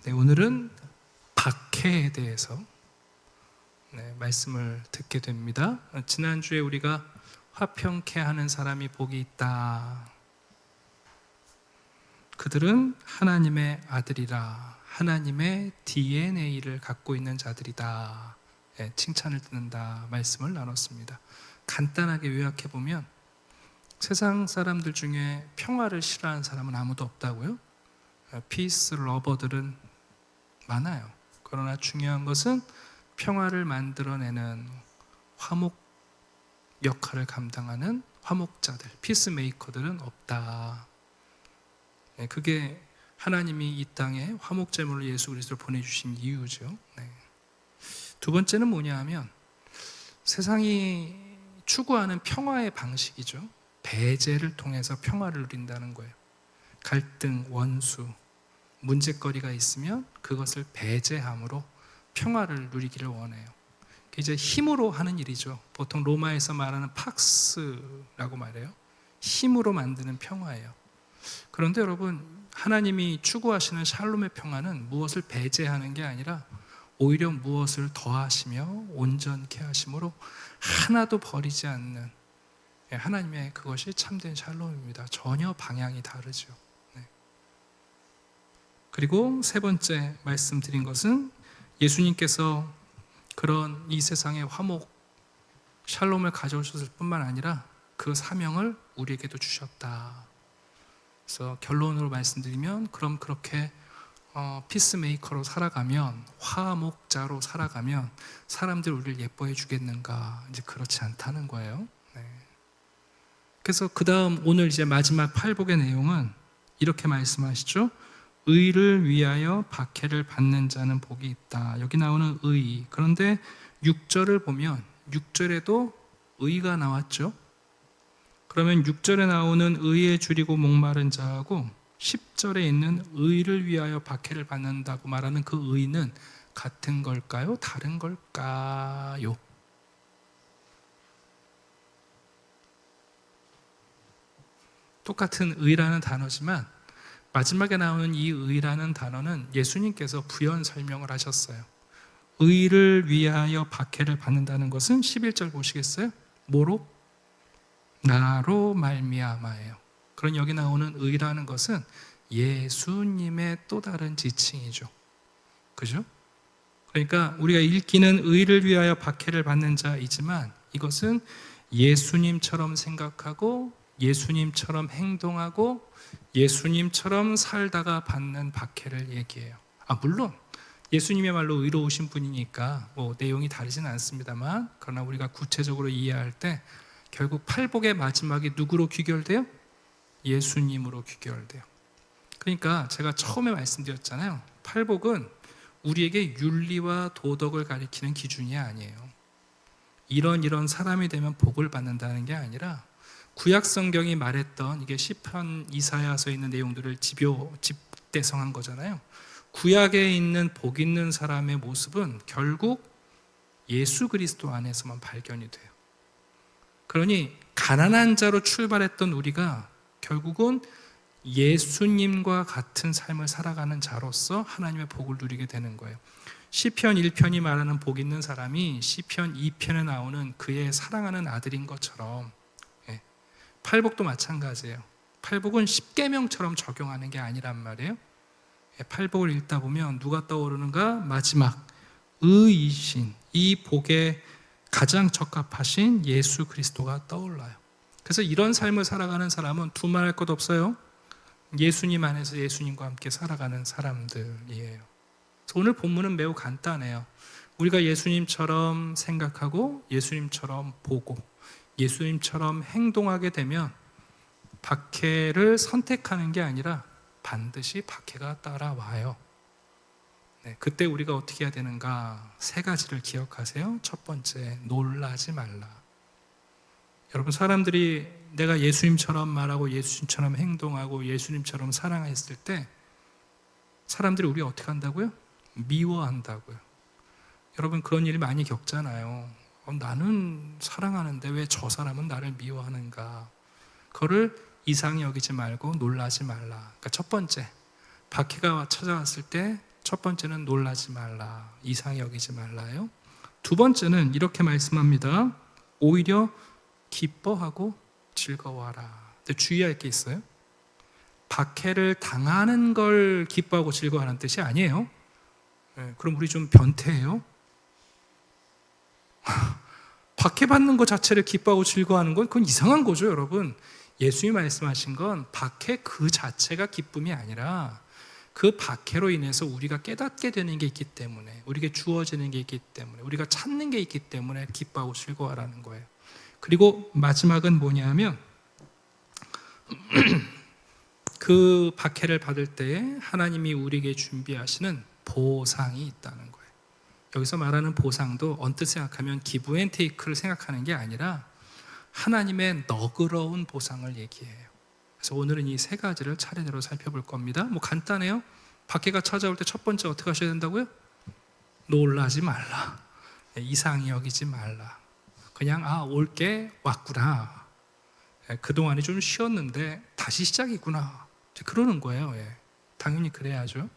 네, 오늘은 박해에 대해서 말씀을 듣게 됩니다. 지난주에 우리가 화평케 하는 사람이 복이 있다. 그들은 하나님의 아들이라, 하나님의 DNA를 갖고 있는 자들이다. 칭찬을 듣는다 말씀을 나눴습니다. 간단하게 요약해보면 세상 사람들 중에 평화를 싫어하는 사람은 아무도 없다고요? 피스 러버들은 많아요. 그러나 중요한 것은 평화를 만들어내는 화목 역할을 감당하는 화목자들, 피스메이커들은 없다. 그게 하나님이 이 땅에 화목제물로 예수 그리스도를 보내주신 이유죠. 두 번째는 뭐냐 하면 세상이 추구하는 평화의 방식이죠. 배제를 통해서 평화를 누린다는 거예요. 갈등, 원수, 문제거리가 있으면 그것을 배제함으로 평화를 누리기를 원해요. 이제 힘으로 하는 일이죠. 보통 로마에서 말하는 팍스라고 말해요. 힘으로 만드는 평화예요. 그런데 여러분, 하나님이 추구하시는 샬롬의 평화는 무엇을 배제하는 게 아니라 오히려 무엇을 더하시며 온전케 하심으로 하나도 버리지 않는 하나님의 그것이 참된 샬롬입니다. 전혀 방향이 다르죠. 그리고 세 번째 말씀드린 것은 예수님께서 그런 이 세상의 화목, 샬롬을 가져오셨을 뿐만 아니라 그 사명을 우리에게도 주셨다. 그래서 결론으로 말씀드리면 그럼 그렇게 피스메이커로 살아가면, 화목자로 살아가면 사람들 우리를 예뻐해 주겠는가? 이제 그렇지 않다는 거예요. 그래서 그 다음 오늘 이제 마지막 팔복의 내용은 이렇게 말씀하시죠. 의를 위하여 박해를 받는 자는 복이 있다. 여기 나오는 의. 그런데 6절을 보면 6절에도 의가 나왔죠. 그러면 6절에 나오는 의에 줄이고 목마른 자하고 10절에 있는 의를 위하여 박해를 받는다고 말하는 그 의는 같은 걸까요? 다른 걸까요? 똑같은 의라는 단어지만 마지막에 나오는 이 의라는 단어는 예수님께서 부연 설명을 하셨어요. 의를 위하여 박해를 받는다는 것은 11절 보시겠어요? 뭐로? 나로 말미암아예요. 그런 여기 나오는 의라는 것은 예수님의 또 다른 지칭이죠. 그죠? 그러니까 우리가 읽기는 의를 위하여 박해를 받는 자이지만 이것은 예수님처럼 생각하고 예수님처럼 행동하고 예수님처럼 살다가 받는 박해를 얘기해요. 물론 예수님이야말로 의로우신 분이니까 내용이 다르진 않습니다만, 그러나 우리가 구체적으로 이해할 때 결국 팔복의 마지막이 누구로 귀결돼요? 예수님으로 귀결돼요. 그러니까 제가 처음에 말씀드렸잖아요. 팔복은 우리에게 윤리와 도덕을 가리키는 기준이 아니에요. 이런 사람이 되면 복을 받는다는 게 아니라 구약 성경이 말했던 이게 시편, 이사야서에 있는 내용들을 집대성한 거잖아요. 구약에 있는 복 있는 사람의 모습은 결국 예수 그리스도 안에서만 발견이 돼요. 그러니 가난한 자로 출발했던 우리가 결국은 예수님과 같은 삶을 살아가는 자로서 하나님의 복을 누리게 되는 거예요. 시편 1편이 말하는 복 있는 사람이 시편 2편에 나오는 그의 사랑하는 아들인 것처럼 팔복도 마찬가지예요. 팔복은 십계명처럼 적용하는 게 아니란 말이에요. 팔복을 읽다 보면 누가 떠오르는가? 마지막 의이신 이 복에 가장 적합하신 예수 그리스도가 떠올라요. 그래서 이런 삶을 살아가는 사람은 두말할 것 없어요. 예수님 안에서 예수님과 함께 살아가는 사람들이에요. 그래서 오늘 본문은 매우 간단해요. 우리가 예수님처럼 생각하고 예수님처럼 보고 예수님처럼 행동하게 되면 박해를 선택하는 게 아니라 반드시 박해가 따라와요. 그때 우리가 어떻게 해야 되는가? 세 가지를 기억하세요. 첫 번째, 놀라지 말라. 여러분, 사람들이 내가 예수님처럼 말하고 예수님처럼 행동하고 예수님처럼 사랑했을 때 사람들이 우리 어떻게 한다고요? 미워한다고요. 여러분, 그런 일이 많이 겪잖아요. 나는 사랑하는데 왜 저 사람은 나를 미워하는가? 그거를 이상히 여기지 말고 놀라지 말라. 그러니까 첫 번째, 박해가 찾아왔을 때 첫 번째는 놀라지 말라, 이상히 여기지 말라요. 두 번째는 이렇게 말씀합니다. 오히려 기뻐하고 즐거워하라. 근데 주의할 게 있어요. 박해를 당하는 걸 기뻐하고 즐거워하는 뜻이 아니에요. 그럼 우리 좀 변태예요? 박해받는 것 자체를 기뻐하고 즐거워하는 건 그건 이상한 거죠, 여러분. 예수님이 말씀하신 건 박해 그 자체가 기쁨이 아니라 그 박해로 인해서 우리가 깨닫게 되는 게 있기 때문에, 우리에게 주어지는 게 있기 때문에, 우리가 찾는 게 있기 때문에 기뻐하고 즐거워하라는 거예요. 그리고 마지막은 뭐냐면 그 박해를 받을 때에 하나님이 우리에게 준비하시는 보상이 있다는 거예요. 여기서 말하는 보상도 언뜻 생각하면 기브 앤 테이크를 생각하는 게 아니라 하나님의 너그러운 보상을 얘기해요. 그래서 오늘은 이 세 가지를 차례대로 살펴볼 겁니다. 뭐 간단해요. 박해가 찾아올 때 첫 번째 어떻게 하셔야 된다고요? 놀라지 말라. 이상히 여기지 말라. 그냥 올게 왔구나. 그동안에 좀 쉬었는데 다시 시작이구나. 그러는 거예요. 당연히 그래야죠.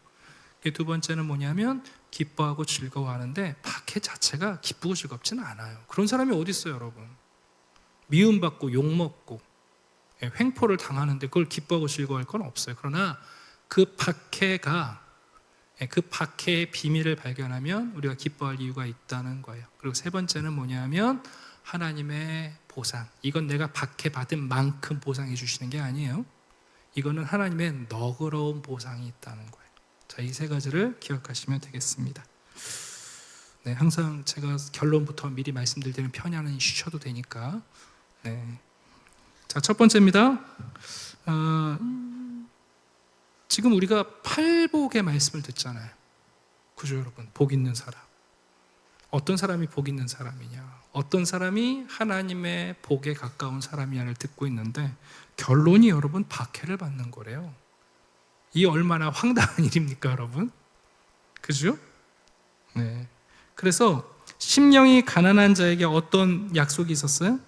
두 번째는 뭐냐면 기뻐하고 즐거워하는데 박해 자체가 기쁘고 즐겁지는 않아요. 그런 사람이 어디 있어요, 여러분? 미움받고 욕먹고 횡포를 당하는데 그걸 기뻐하고 즐거워할 건 없어요. 그러나 그 박해의 비밀을 발견하면 우리가 기뻐할 이유가 있다는 거예요. 그리고 세 번째는 뭐냐면 하나님의 보상. 이건 내가 박해받은 만큼 보상해 주시는 게 아니에요. 이거는 하나님의 너그러운 보상이 있다는 거예요. 자, 이 세 가지를 기억하시면 되겠습니다. 네, 항상 제가 결론부터 미리 말씀드릴 때는 편안히 쉬셔도 되니까. 네. 자, 첫 번째입니다. 지금 우리가 팔복의 말씀을 듣잖아요. 그죠, 여러분? 복 있는 사람. 어떤 사람이 복 있는 사람이냐? 어떤 사람이 하나님의 복에 가까운 사람이냐를 듣고 있는데 결론이 여러분 박해를 받는 거래요. 이 얼마나 황당한 일입니까, 여러분? 그죠? 네. 그래서 심령이 가난한 자에게 어떤 약속이 있었어요?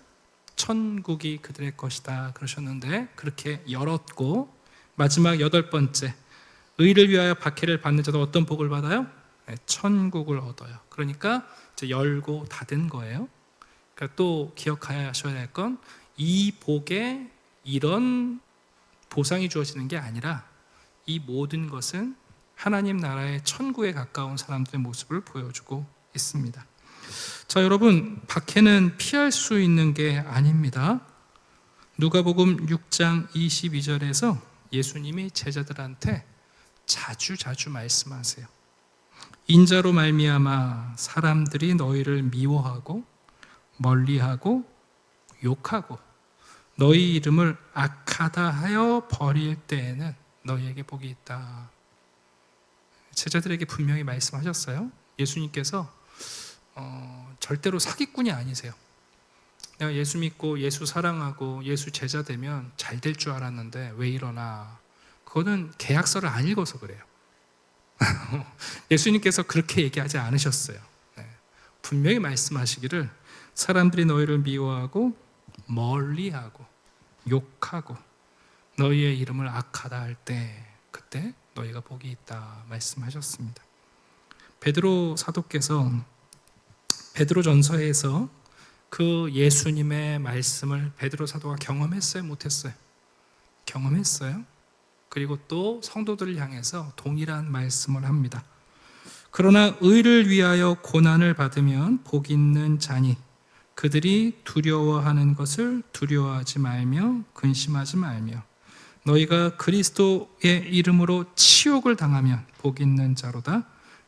천국이 그들의 것이다 그러셨는데 그렇게 열었고, 마지막 8번째, 의를 위하여 박해를 받는 자도 어떤 복을 받아요? 네, 천국을 얻어요. 그러니까 이제 열고 닫은 거예요. 그러니까 또 기억하셔야 될 건 이 복에 이런 보상이 주어지는 게 아니라 이 모든 것은 하나님 나라의 천국에 가까운 사람들의 모습을 보여주고 있습니다. 자, 여러분, 박해는 피할 수 있는 게 아닙니다. 누가복음 6장 22절에서 예수님이 제자들한테 자주 말씀하세요. 인자로 말미암아 사람들이 너희를 미워하고 멀리하고 욕하고 너희 이름을 악하다 하여 버릴 때에는 너희에게 복이 있다. 제자들에게 분명히 말씀하셨어요. 예수님께서 절대로 사기꾼이 아니세요. 내가 예수 믿고 예수 사랑하고 예수 제자 되면 잘 될 줄 알았는데 왜 이러나. 그거는 계약서를 안 읽어서 그래요. 예수님께서 그렇게 얘기하지 않으셨어요. 분명히 말씀하시기를 사람들이 너희를 미워하고 멀리하고 욕하고 너희의 이름을 악하다 할 때 그때 너희가 복이 있다 말씀하셨습니다. 베드로 사도께서 베드로전서에서 그 예수님의 말씀을 베드로 사도가 경험했어요, 못했어요? 경험했어요. 그리고 또 성도들을 향해서 동일한 말씀을 합니다. 그러나 의를 위하여 고난을 받으면 복 있는 자니 그들이 두려워하는 것을 두려워하지 말며 근심하지 말며 너희가 그리스도의 이름으로 치욕을 당하면 복 있는 자로다.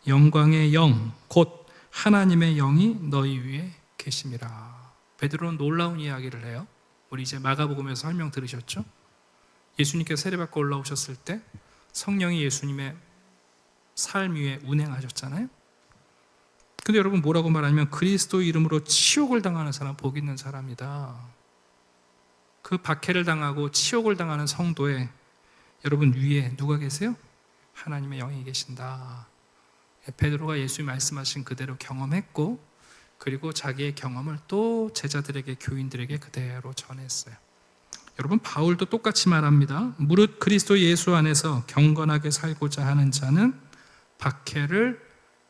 영광의 영 곧 하나님의 영이 너희 위에 계심이라. 베드로는 놀라운 이야기를 해요. 우리 이제 마가복음에서 설명 들으셨죠? 예수님께서 세례받고 올라오셨을 때 성령이 예수님의 삶 위에 운행하셨잖아요. 근데 여러분 뭐라고 말하냐면 그리스도 이름으로 치욕을 당하는 사람 복 있는 사람이다. 그 박해를 당하고 치욕을 당하는 성도에 여러분 위에 누가 계세요? 하나님의 영이 계신다. 베드로가 예수님이 말씀하신 그대로 경험했고 그리고 자기의 경험을 또 제자들에게 교인들에게 그대로 전했어요. 여러분 바울도 똑같이 말합니다. 무릇 그리스도 예수 안에서 경건하게 살고자 하는 자는 박해를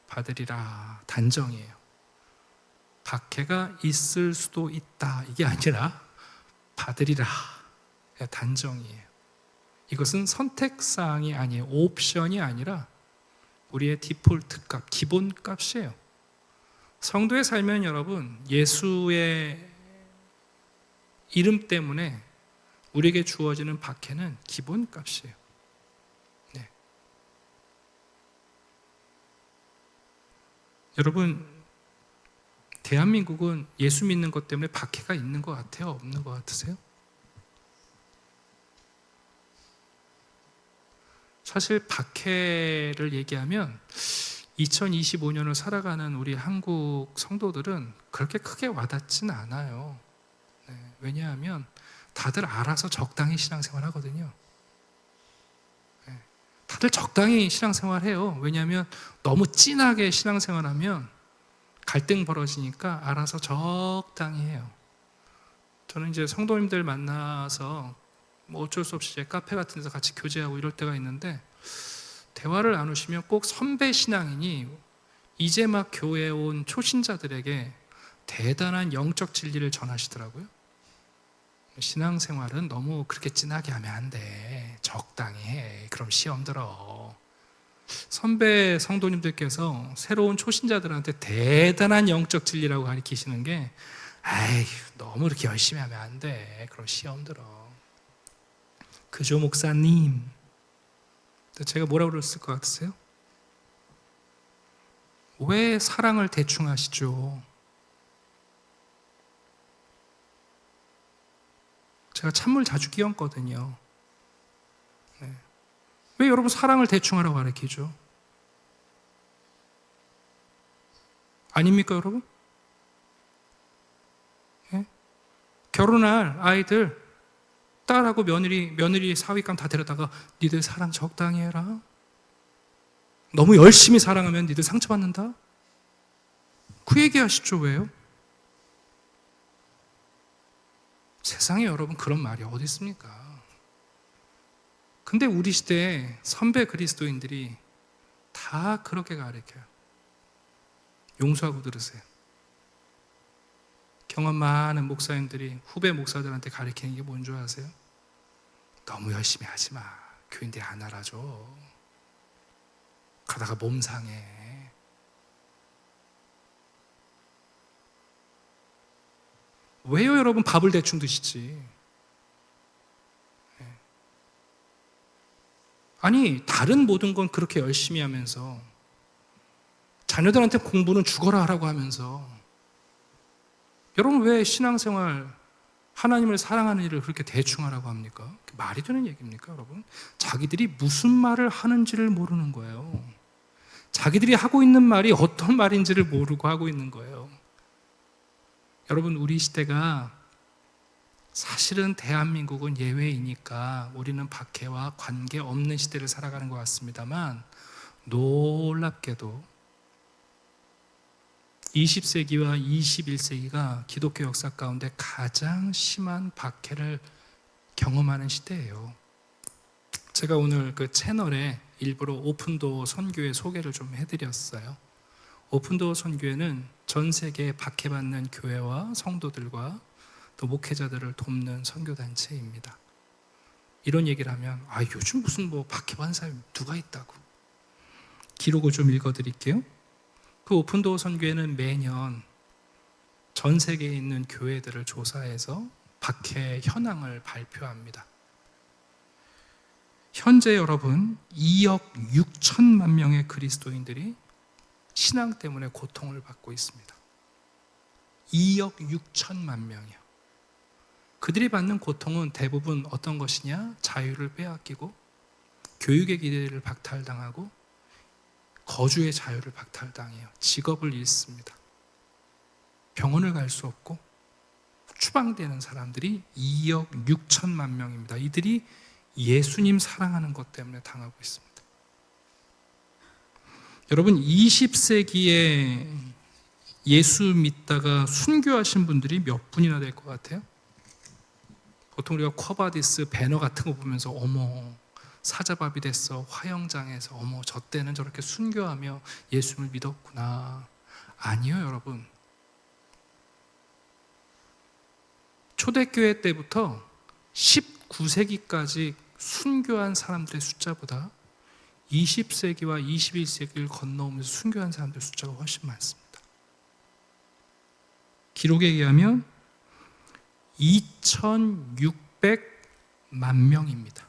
받으리라. 단정이에요. 박해가 있을 수도 있다. 이게 아니라 받으리라. 단정이에요. 이것은 선택사항이 아니에요. 옵션이 아니라 우리의 디폴트 값, 기본 값이에요. 성도의 삶은 여러분, 예수의 이름 때문에 우리에게 주어지는 박해는 기본 값이에요. 네. 여러분, 대한민국은 예수 믿는 것 때문에 박해가 있는 것 같아요? 없는 것 같으세요? 사실 박해를 얘기하면 2025년을 살아가는 우리 한국 성도들은 그렇게 크게 와닿진 않아요. 네, 왜냐하면 다들 알아서 적당히 신앙생활 하거든요. 네, 다들 적당히 신앙생활 해요. 왜냐하면 너무 진하게 신앙생활 하면 갈등 벌어지니까 알아서 적당히 해요. 저는 이제 성도님들 만나서 뭐 어쩔 수 없이 카페 같은 데서 같이 교제하고 이럴 때가 있는데, 대화를 나누시면 꼭 선배 신앙인이 이제 막 교회에 온 초신자들에게 대단한 영적 진리를 전하시더라고요. 신앙생활은 너무 그렇게 진하게 하면 안 돼. 적당히 해. 그럼 시험 들어. 선배 성도님들께서 새로운 초신자들한테 대단한 영적 진리라고 가르치시는 게, 아이, 너무 이렇게 열심히 하면 안 돼. 그럼 시험 들어. 그죠, 목사님? 제가 뭐라고 그랬을 것 같으세요? 왜 사랑을 대충 하시죠? 제가 찬물 자주 끼얹거든요. 네. 왜 여러분 사랑을 대충 하라고 가르치죠? 아닙니까, 여러분? 네? 결혼할 아이들 딸하고 며느리 사위감 다 데려다가 니들 사랑 적당히 해라. 너무 열심히 사랑하면 니들 상처받는다. 그 얘기 하시죠. 왜요? 세상에 여러분 그런 말이 어디 있습니까? 근데 우리 시대에 선배 그리스도인들이 다 그렇게 가르쳐요. 용서하고 들으세요. 경험 많은 목사님들이 후배 목사들한테 가르치는 게 뭔 줄 아세요? 너무 열심히 하지 마. 교인들이 안 알아줘. 그러다가 몸 상해. 왜요, 여러분? 밥을 대충 드시지. 아니, 다른 모든 건 그렇게 열심히 하면서 자녀들한테 공부는 죽어라 하라고 하면서, 여러분 왜 신앙생활, 하나님을 사랑하는 일을 그렇게 대충 하라고 합니까? 말이 되는 얘기입니까, 여러분? 자기들이 무슨 말을 하는지를 모르는 거예요. 자기들이 하고 있는 말이 어떤 말인지를 모르고 하고 있는 거예요. 여러분, 우리 시대가 사실은 대한민국은 예외이니까 우리는 박해와 관계없는 시대를 살아가는 것 같습니다만, 놀랍게도 20세기와 21세기가 기독교 역사 가운데 가장 심한 박해를 경험하는 시대예요. 제가 오늘 그 채널에 일부러 오픈도어 선교회 소개를 좀 해드렸어요. 오픈도어 선교회는 전 세계에 박해받는 교회와 성도들과 또 목회자들을 돕는 선교단체입니다. 이런 얘기를 하면, 아, 요즘 무슨 뭐 박해받는 사람이 누가 있다고. 기록을 좀 읽어드릴게요. 그 오픈도어 선교회는 매년 전 세계에 있는 교회들을 조사해서 박해 현황을 발표합니다. 현재 여러분 2억 6천만 명의 그리스도인들이 신앙 때문에 고통을 받고 있습니다. 2억 6천만 명이요. 그들이 받는 고통은 대부분 어떤 것이냐? 자유를 빼앗기고, 교육의 기대를 박탈당하고, 거주의 자유를 박탈당해요. 직업을 잃습니다. 병원을 갈 수 없고 추방되는 사람들이 2억 6천만 명입니다. 이들이 예수님 사랑하는 것 때문에 당하고 있습니다. 여러분, 20세기에 예수 믿다가 순교하신 분들이 몇 분이나 될 것 같아요? 보통 우리가 쿼바디스 배너 같은 거 보면서 어머, 사자밥이 됐어. 화영장에서 어머 저 때는 저렇게 순교하며 예수를 믿었구나. 아니요, 여러분. 초대교회 때부터 19세기까지 순교한 사람들의 숫자보다 20세기와 21세기를 건너오면서 순교한 사람들의 숫자가 훨씬 많습니다. 기록에 의하면 2,600만 명입니다.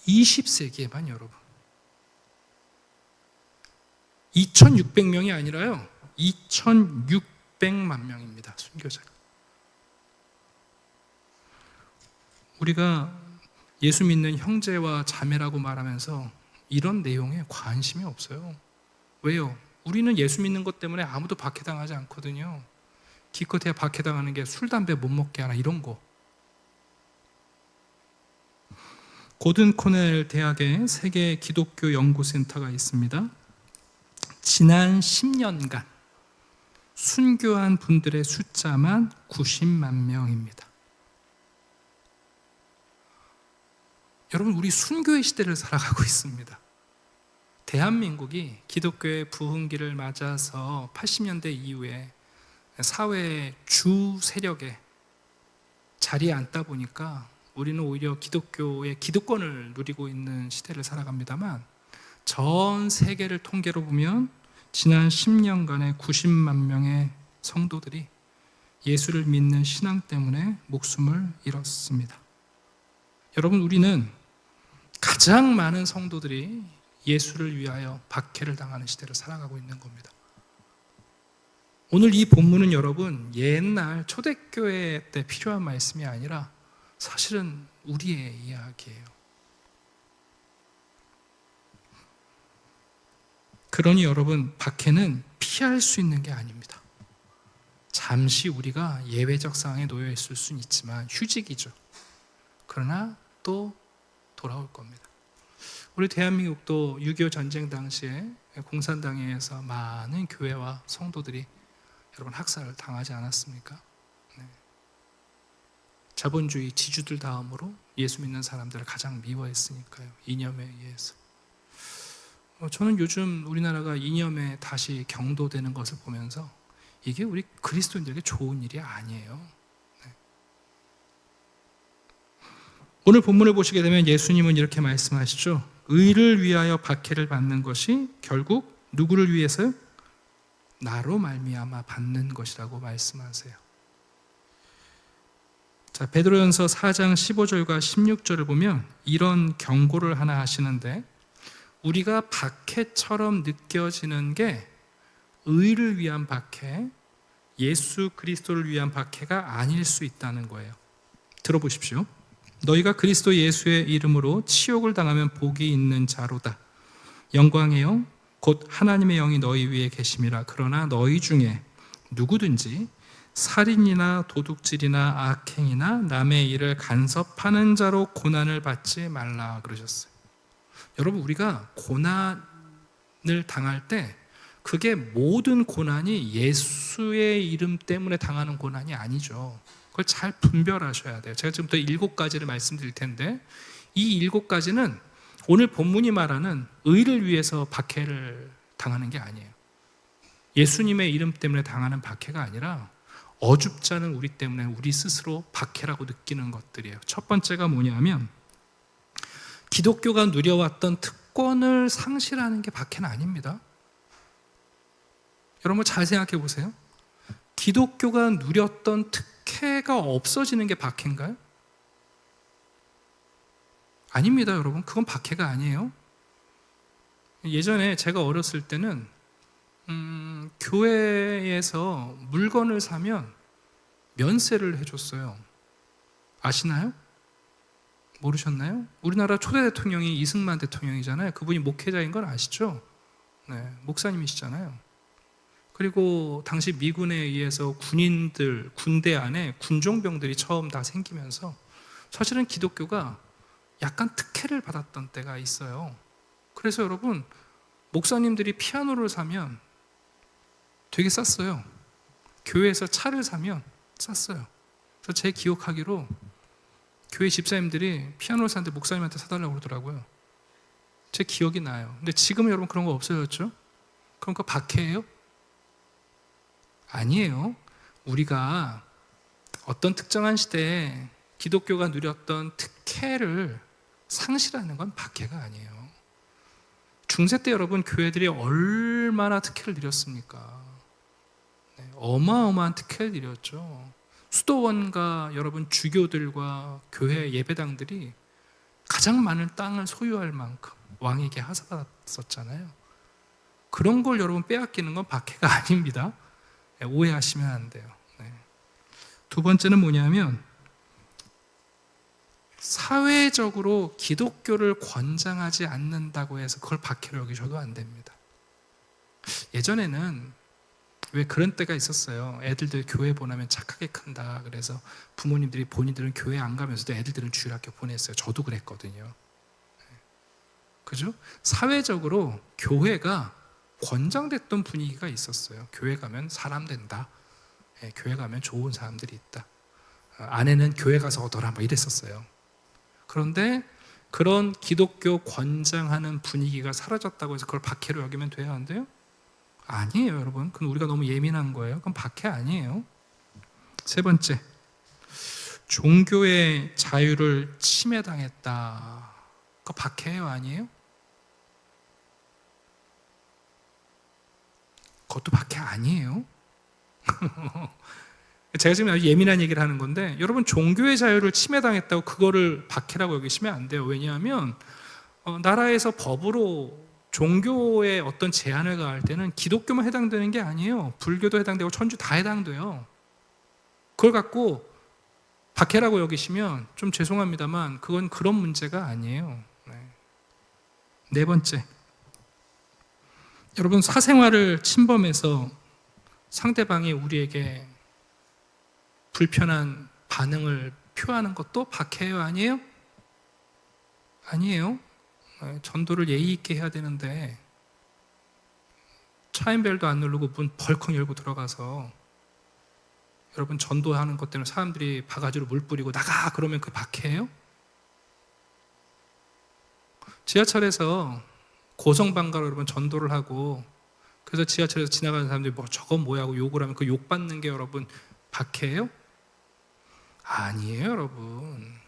20세기에만 여러분. 2,600명이 아니라요. 2,600만 명입니다. 순교자가. 우리가 예수 믿는 형제와 자매라고 말하면서 이런 내용에 관심이 없어요. 왜요? 우리는 예수 믿는 것 때문에 아무도 박해당하지 않거든요. 기껏해야 박해당하는 게 술, 담배 못 먹게 하나 이런 거. 고든 코넬 대학에 세계 기독교 연구센터가 있습니다. 지난 10년간 순교한 분들의 숫자만 90만 명입니다. 여러분, 우리 순교의 시대를 살아가고 있습니다. 대한민국이 기독교의 부흥기를 맞아서 80년대 이후에 사회의 주 세력에 자리에 앉다 보니까 우리는 오히려 기독교의 기득권을 누리고 있는 시대를 살아갑니다만, 전 세계를 통계로 보면 지난 10년간의 90만 명의 성도들이 예수를 믿는 신앙 때문에 목숨을 잃었습니다. 여러분, 우리는 가장 많은 성도들이 예수를 위하여 박해를 당하는 시대를 살아가고 있는 겁니다. 오늘 이 본문은 여러분 옛날 초대교회 때 필요한 말씀이 아니라 사실은 우리의 이야기예요. 그러니 여러분, 박해는 피할 수 있는 게 아닙니다. 잠시 우리가 예외적 상황에 놓여 있을 수는 있지만 휴직이죠. 그러나 또 돌아올 겁니다. 우리 대한민국도 6.25 전쟁 당시에 공산당에 의해서 많은 교회와 성도들이 여러분 학살을 당하지 않았습니까? 네. 자본주의 지주들 다음으로 예수 믿는 사람들을 가장 미워했으니까요. 이념에 의해서. 저는 요즘 우리나라가 이념에 다시 경도되는 것을 보면서 이게 우리 그리스도인들에게 좋은 일이 아니에요. 오늘 본문을 보시게 되면 예수님은 이렇게 말씀하시죠. 의를 위하여 박해를 받는 것이 결국 누구를 위해서요? 나로 말미암아 받는 것이라고 말씀하세요. 자, 베드로전서 4장 15절과 16절을 보면 이런 경고를 하나 하시는데, 우리가 박해처럼 느껴지는 게 의를 위한 박해, 예수 그리스도를 위한 박해가 아닐 수 있다는 거예요. 들어보십시오. 너희가 그리스도 예수의 이름으로 치욕을 당하면 복이 있는 자로다. 영광의 영 곧 하나님의 영이 너희 위에 계심이라. 그러나 너희 중에 누구든지 살인이나 도둑질이나 악행이나 남의 일을 간섭하는 자로 고난을 받지 말라 그러셨어요. 여러분, 우리가 고난을 당할 때 그게 모든 고난이 예수의 이름 때문에 당하는 고난이 아니죠. 그걸 잘 분별하셔야 돼요. 제가 지금부터 7가지를 말씀드릴 텐데, 이 7가지는 오늘 본문이 말하는 의를 위해서 박해를 당하는 게 아니에요. 예수님의 이름 때문에 당하는 박해가 아니라 어줍지 않은 우리 때문에 우리 스스로 박해라고 느끼는 것들이에요. 첫 번째가 뭐냐면, 기독교가 누려왔던 특권을 상실하는 게 박해는 아닙니다. 여러분 잘 생각해 보세요. 기독교가 누렸던 특혜가 없어지는 게 박해인가요? 아닙니다, 여러분. 그건 박해가 아니에요. 예전에 제가 어렸을 때는 교회에서 물건을 사면 면세를 해줬어요. 아시나요? 모르셨나요? 우리나라 초대 대통령이 이승만 대통령이잖아요. 그분이 목회자인 건 아시죠? 네, 목사님이시잖아요. 그리고 당시 미군에 의해서 군대 안에 군종병들이 처음 다 생기면서 사실은 기독교가 약간 특혜를 받았던 때가 있어요. 그래서 여러분, 목사님들이 피아노를 사면 되게 쌌어요. 교회에서 차를 사면 쌌어요. 그래서 제 기억하기로 교회 집사님들이 피아노를 사는데 목사님한테 사달라고 그러더라고요. 제 기억이 나요. 근데 지금은 여러분 그런 거 없어졌죠? 그럼 그거 박해예요? 아니에요. 우리가 어떤 특정한 시대에 기독교가 누렸던 특혜를 상실하는 건 박해가 아니에요. 중세 때 여러분 교회들이 얼마나 특혜를 누렸습니까? 네, 어마어마한 특혜를 누렸죠. 수도원과 여러분 주교들과 교회 예배당들이 가장 많은 땅을 소유할 만큼 왕에게 하사받았었잖아요. 그런 걸 여러분 빼앗기는 건 박해가 아닙니다. 네, 오해하시면 안 돼요. 네. 두 번째는 뭐냐면 사회적으로 기독교를 권장하지 않는다고 해서 그걸 박해로 여기셔도 안 됩니다. 예전에는 왜 그런 때가 있었어요. 애들들 교회 보내면 착하게 큰다. 그래서 부모님들이 본인들은 교회 안 가면서도 애들들은 주일학교 보냈어요. 저도 그랬거든요. 그죠? 사회적으로 교회가 권장됐던 분위기가 있었어요. 교회 가면 사람 된다. 교회 가면 좋은 사람들이 있다. 아내는 교회 가서 얻어라. 뭐 이랬었어요. 그런데 그런 기독교 권장하는 분위기가 사라졌다고 해서 그걸 박해로 여기면 돼야 한대요? 아니에요, 여러분. 그건 우리가 너무 예민한 거예요. 그건 박해 아니에요. 세 번째, 종교의 자유를 침해당했다. 그거 박해예요, 아니에요? 그것도 박해 아니에요. 제가 지금 아주 예민한 얘기를 하는 건데, 여러분 종교의 자유를 침해당했다고 그거를 박해라고 여기시면 안 돼요. 왜냐하면 나라에서 법으로 종교의 어떤 제한을 가할 때는 기독교만 해당되는 게 아니에요. 불교도 해당되고 천주 다 해당돼요. 그걸 갖고 박해라고 여기시면 좀 죄송합니다만 그건 그런 문제가 아니에요. 네 번째, 여러분 사생활을 침범해서 상대방이 우리에게 불편한 반응을 표하는 것도 박해예요, 아니에요? 아니에요. 전도를 예의 있게 해야 되는데 차인벨도 안 누르고 문 벌컥 열고 들어가서 여러분 전도하는 것 때문에 사람들이 바가지로 물 뿌리고 나가 그러면 그 박해예요? 지하철에서 고성방가로 여러분 전도를 하고 그래서 지하철에서 지나가는 사람들이 뭐 저건 뭐야 하고 욕을 하면 그 욕 받는 게 여러분 박해예요? 아니에요, 여러분.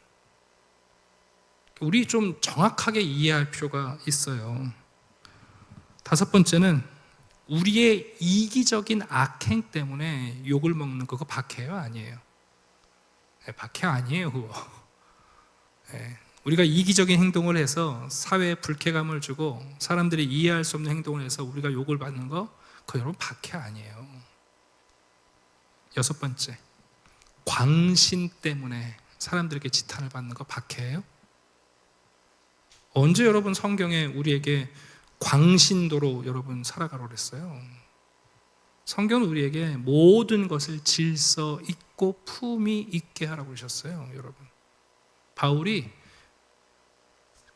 우리 좀 정확하게 이해할 필요가 있어요. 다섯 번째는 우리의 이기적인 악행 때문에 욕을 먹는 그거 박해요, 아니에요? 네, 박해 아니에요, 그거. 네, 우리가 이기적인 행동을 해서 사회에 불쾌감을 주고 사람들이 이해할 수 없는 행동을 해서 우리가 욕을 받는 거 그거 여러분 박해 아니에요. 여섯 번째, 광신 때문에 사람들에게 지탄을 받는 거 박해예요? 언제 여러분 성경에 우리에게 광신도로 여러분 살아가라고 그랬어요? 성경은 우리에게 모든 것을 질서 있고 품위 있게 하라고 그러셨어요, 여러분. 바울이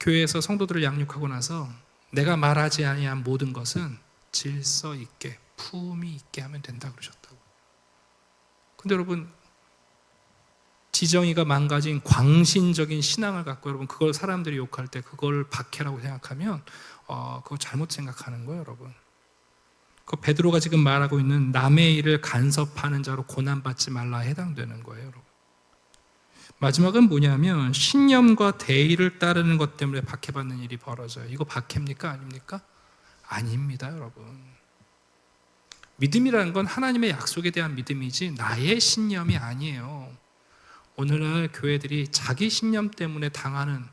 교회에서 성도들을 양육하고 나서 내가 말하지 아니한 모든 것은 질서 있게 품위 있게 하면 된다고 그러셨다고. 근데 여러분 지정이가 망가진 광신적인 신앙을 갖고 여러분 그걸 사람들이 욕할 때 그걸 박해라고 생각하면 그거 잘못 생각하는 거예요, 여러분. 그 베드로가 지금 말하고 있는 남의 일을 간섭하는 자로 고난받지 말라 해당되는 거예요, 여러분. 마지막은 뭐냐면 신념과 대의를 따르는 것 때문에 박해받는 일이 벌어져요. 이거 박해입니까? 아닙니까? 아닙니다, 여러분. 믿음이라는 건 하나님의 약속에 대한 믿음이지 나의 신념이 아니에요. 오늘날 교회들이 자기 신념 때문에 당하는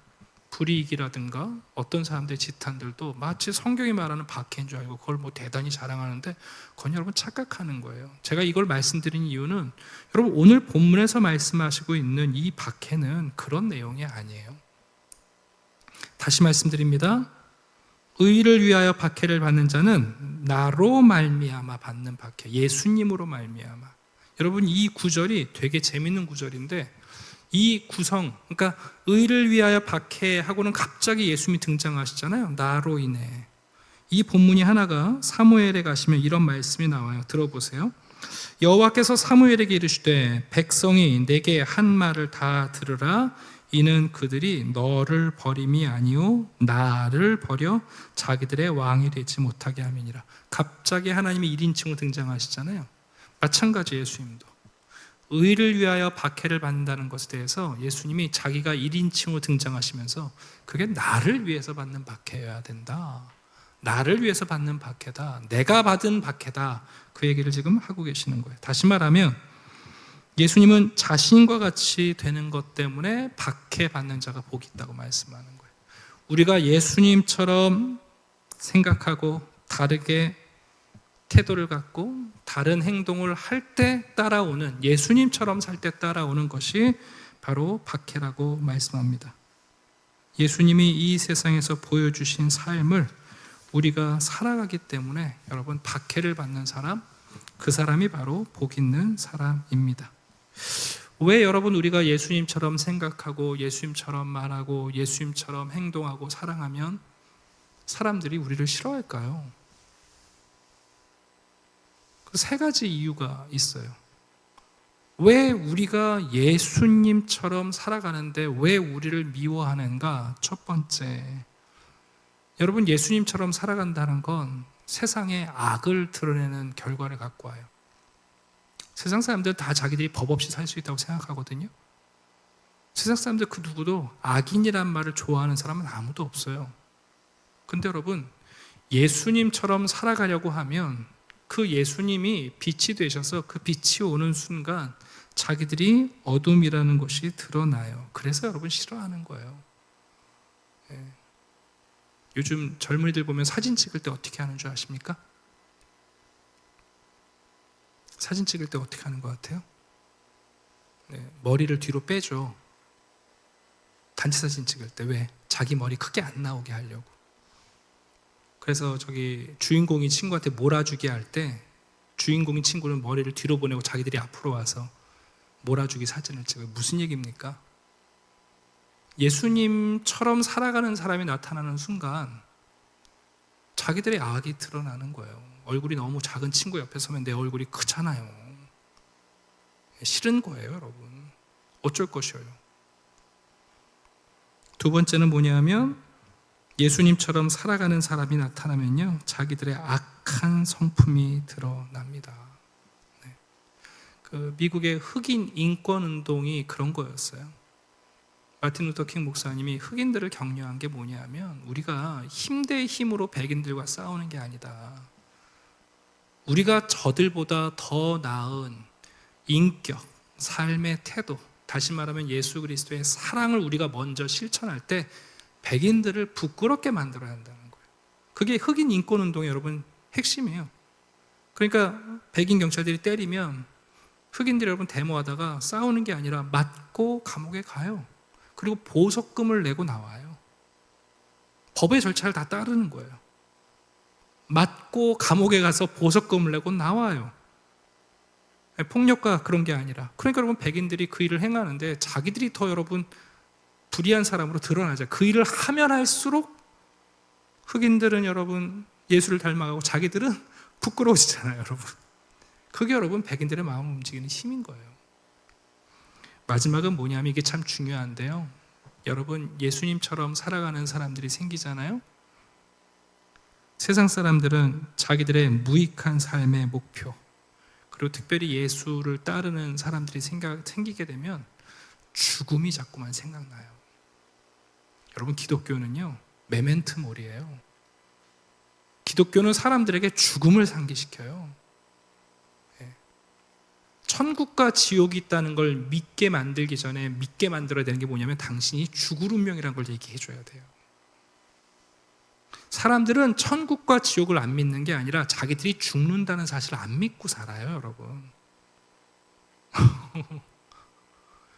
불이익이라든가 어떤 사람들의 지탄들도 마치 성경이 말하는 박해인 줄 알고 그걸 뭐 대단히 자랑하는데 그건 여러분 착각하는 거예요. 제가 이걸 말씀드린 이유는 여러분 오늘 본문에서 말씀하시고 있는 이 박해는 그런 내용이 아니에요. 다시 말씀드립니다. 의를 위하여 박해를 받는 자는 나로 말미암아 받는 박해, 예수님으로 말미암아. 여러분 이 구절이 되게 재밌는 구절인데 이 구성, 그러니까 의를 위하여 박해하고는 갑자기 예수님이 등장하시잖아요. 나로 인해. 이 본문이 하나가 사무엘에 가시면 이런 말씀이 나와요. 들어보세요. 여호와께서 사무엘에게 이르시되 백성이 내게 한 말을 다 들으라. 이는 그들이 너를 버림이 아니오 나를 버려 자기들의 왕이 되지 못하게 함이니라. 갑자기 하나님이 1인칭으로 등장하시잖아요. 마찬가지 예수님도 의를 위하여 박해를 받는다는 것에 대해서 예수님이 자기가 1인칭으로 등장하시면서 그게 나를 위해서 받는 박해여야 된다. 나를 위해서 받는 박해다. 내가 받은 박해다. 그 얘기를 지금 하고 계시는 거예요. 다시 말하면 예수님은 자신과 같이 되는 것 때문에 박해받는 자가 복이 있다고 말씀하는 거예요. 우리가 예수님처럼 생각하고 다르게 태도를 갖고 다른 행동을 할 때 따라오는, 예수님처럼 살 때 따라오는 것이 바로 박해라고 말씀합니다. 예수님이 이 세상에서 보여주신 삶을 우리가 살아가기 때문에 여러분, 박해를 받는 사람, 그 사람이 바로 복 있는 사람입니다. 왜 여러분 우리가 예수님처럼 생각하고 예수님처럼 말하고 예수님처럼 행동하고 사랑하면 사람들이 우리를 싫어할까요? 그 세 가지 이유가 있어요. 왜 우리가 예수님처럼 살아가는데 왜 우리를 미워하는가? 첫 번째, 여러분, 예수님처럼 살아간다는 건 세상의 악을 드러내는 결과를 갖고 와요. 세상 사람들 다 자기들이 법 없이 살 수 있다고 생각하거든요. 세상 사람들 그 누구도 악인이란 말을 좋아하는 사람은 아무도 없어요. 근데 여러분, 예수님처럼 살아가려고 하면 그 예수님이 빛이 되셔서 그 빛이 오는 순간 자기들이 어둠이라는 것이 드러나요. 그래서 여러분 싫어하는 거예요. 예. 요즘 젊은이들 보면 사진 찍을 때 어떻게 하는 줄 아십니까? 사진 찍을 때 어떻게 하는 것 같아요? 네, 머리를 뒤로 빼죠. 단체 사진 찍을 때. 왜? 자기 머리 크게 안 나오게 하려고. 그래서 저기 주인공이 친구한테 몰아주기 할 때 주인공이 친구는 머리를 뒤로 보내고 자기들이 앞으로 와서 몰아주기 사진을 찍어요. 무슨 얘기입니까? 예수님처럼 살아가는 사람이 나타나는 순간 자기들의 악이 드러나는 거예요. 얼굴이 너무 작은 친구 옆에 서면 내 얼굴이 크잖아요. 싫은 거예요, 여러분. 어쩔 것이에요. 두 번째는 뭐냐면 예수님처럼 살아가는 사람이 나타나면요, 자기들의 악한 성품이 드러납니다. 네. 그 미국의 흑인 인권 운동이 그런 거였어요. 마틴 루터 킹 목사님이 흑인들을 격려한 게 뭐냐면 우리가 힘 대 힘으로 백인들과 싸우는 게 아니다. 우리가 저들보다 더 나은 인격, 삶의 태도, 다시 말하면 예수 그리스도의 사랑을 우리가 먼저 실천할 때 백인들을 부끄럽게 만들어야 한다는 거예요. 그게 흑인 인권운동의 여러분 핵심이에요. 그러니까 백인 경찰들이 때리면 흑인들이 여러분 데모하다가 싸우는 게 아니라 맞고 감옥에 가요. 그리고 보석금을 내고 나와요. 법의 절차를 다 따르는 거예요. 맞고 감옥에 가서 보석금을 내고 나와요. 폭력과 그런 게 아니라. 그러니까 여러분 백인들이 그 일을 행하는데 자기들이 더 여러분 불의한 사람으로 드러나죠. 그 일을 하면 할수록 흑인들은 여러분 예수를 닮아가고 자기들은 부끄러워지잖아요, 여러분. 그게 여러분 백인들의 마음을 움직이는 힘인 거예요. 마지막은 뭐냐면 이게 참 중요한데요. 여러분 예수님처럼 살아가는 사람들이 생기잖아요. 세상 사람들은 자기들의 무익한 삶의 목표, 그리고 특별히 예수를 따르는 사람들이 생기게 되면 죽음이 자꾸만 생각나요. 여러분 기독교는요 메멘트 몰이에요. 기독교는 사람들에게 죽음을 상기시켜요. 천국과 지옥이 있다는 걸 믿게 만들기 전에 믿게 만들어야 되는 게 뭐냐면 당신이 죽을 운명이라는 걸 얘기해 줘야 돼요. 사람들은 천국과 지옥을 안 믿는 게 아니라 자기들이 죽는다는 사실을 안 믿고 살아요, 여러분.